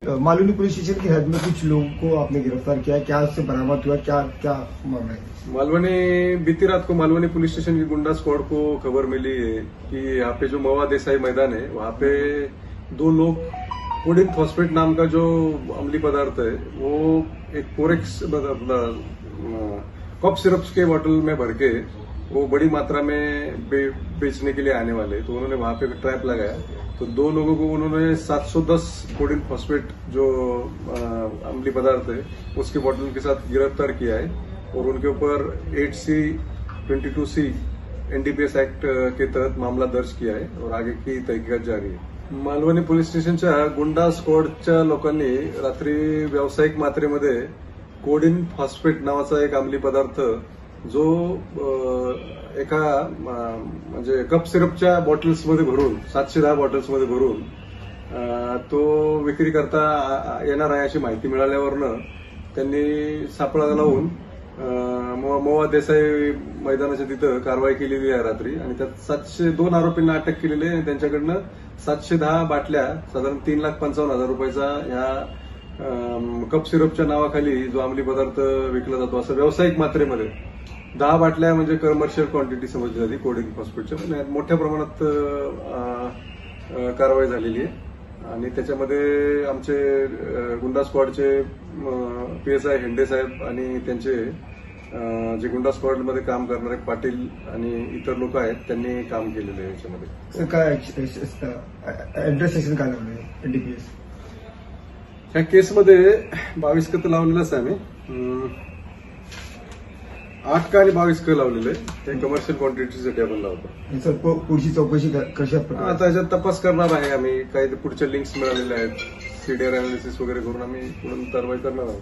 मालूनी police station की हद में कुछ लोगों को आपने गिरफ्तार किया है, क्या उससे बरामद हुआ, क्या क्या मामला है? मालवनी बीती रात को मालवनी पुलिस स्टेशन की गुंडा स्क्वाड को खबर मिली है कि यहाँ पे जो मवा देसाई मैदान है वहाँ पे दो लोग कोडिन फॉस्फेट नाम का जो अम्लीय पदार्थ है वो एक पोरेक्स कप सिरप्स के बोतल में भर के वो बड़ी मात्रा में बेचने के लिए आने वाले, तो उन्होंने वहां पे ट्रैप लगाया। तो दो लोगों को उन्होंने 710 कोडिन फॉस्फेट जो अम्लीय पदार्थ है उसके बोतल के साथ गिरफ्तार किया है और उनके ऊपर 8C 22C NDPS एक्ट के तहत मामला दर्ज किया है और आगे की तहकीकात जारी है। मालवणी पोलीस स्टेशनच्या गुंडा स्क्वॉडच्या लोकांनी रात्री व्यावसायिक मात्रेमध्ये कोडिन फॉस्फेट नावाचा एक अम्लीय पदार्थ जो एका म्हणजे कप सिरपच्या बॉटल्समध्ये भरून 710 बॉटल्समध्ये भरून तो विक्री करता येणार आहे अशी माहिती मिळाल्यावरनं त्यांनी सापळा लावून मोवा देसाई मैदानाच्या तिथं कारवाई केलेली आहे रात्री आणि त्यात 702 आरोपींना अटक केलेली आहे आणि त्यांच्याकडनं 710 बाटल्या साधारण 3,55,000 रुपयाचा या कप सिरपच्या नावाखाली जो अंमली पदार्थ विकला जातो असं व्यावसायिक मात्रेमध्ये 10 बाटल्या म्हणजे कमर्शियल क्वांटिटी समजली जाते कोडिन फॉस्फेटच्या मोठ्या प्रमाणात कारवाई झालेली आहे आणि त्याच्यामध्ये आमचे गुंडा स्क्वॉडचे PSI हेंडे साहेब आणि त्यांचे जे गुंडा स्क्वॉडमध्ये काम करणारे पाटील आणि इतर लोक आहेत त्यांनी काम केलेलं आहे याच्यामध्ये। काय ऍड्रेस सेक्शन काय लावलंय NDPS ह्या केसमध्ये 22 कत लावलेलंच आहे आम्ही 8 का आणि 22 क लावलेलं आहे, ते कमर्शियल क्वांटिटीसाठी आपण लावतो। पुढची चौकशी कशा प्रकारे आता याच्यात तपास करणार आहे आम्ही, काही पुढच्या लिंक्स मिळालेल्या आहेत, CDR अनालिसिस वगैरे करून आम्ही पुढे कारवाई करणार आहोत।